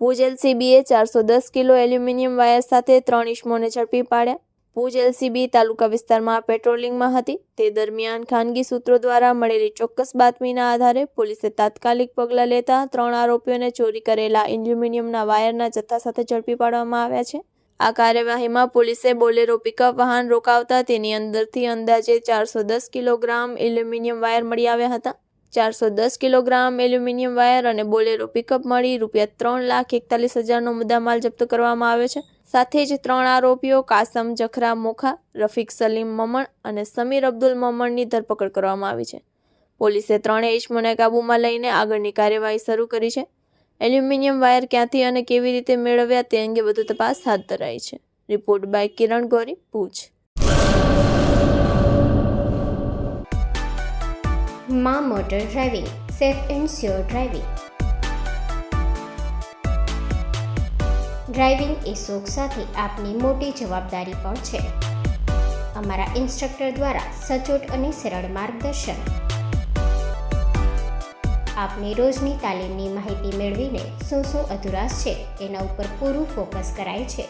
Bhuj એલસીબીએ 410 kilo aluminium wire સાથે 3 ઇસમોને ઝડપી પાડ્યા. ભુજ એલસીબી તાલુકા વિસ્તારમાં પેટ્રોલિંગમાં હતી. તે દરમિયાન ખાનગી સૂત્રો દ્વારા મળેલી ચોક્કસ બાતમીના આધારે પોલીસે તાત્કાલિક પગલાં લેતા 3 આરોપીઓને ચોરી કરેલા એલ્યુમિનિયમના વાયરના જથ્થા સાથે ઝડપી પાડવામાં આવ્યા છે. આ કાર્યવાહીમાં પોલીસે બોલેરો પિકઅપ વાહન રોકાવતા તેની અંદરથી અંદાજે 410 કિલોગ્રામ એલ્યુમિનિયમ વાયર મળી આવ્યા હતા. 410 કિલોગ્રામ એલ્યુમિનિયમ વાયર અને બોલેરો પિકઅપ મળી ₹3,41,000નો મુદ્દામાલ જપ્ત કરવામાં આવ્યો છે. સાથે જ 3 આરોપીઓ કાસમ જખરા મોખા, રફીક સલીમ મમણ અને સમીર અબ્દુલ મમણની ધરપકડ કરવામાં આવી છે. પોલીસે 3 ઇસમોને કાબૂમાં લઈને આગળની કાર્યવાહી શરૂ કરી છે. એલ્યુમિનિયમ વાયર ક્યાંથી અને કેવી રીતે મેળવ્યા તે અંગે વધુ તપાસ હાથ ધરાઈ છે. રિપોર્ટ બાય કિરણ ગોરી, ભુજ. માં motor driving, safe and sure driving. Driving એ શોખ સાથે આપની મોટી જવાબદારી પણ છે. અમારા ઇન્સ્ટ્રક્ટર દ્વારા સચોટ અને સરળ માર્ગદર્શન. આપની રોજની તાલીમની માહિતી મેળવીને શું અધુરાશ છે તેના ઉપર પૂરું ફોકસ કરાય છે.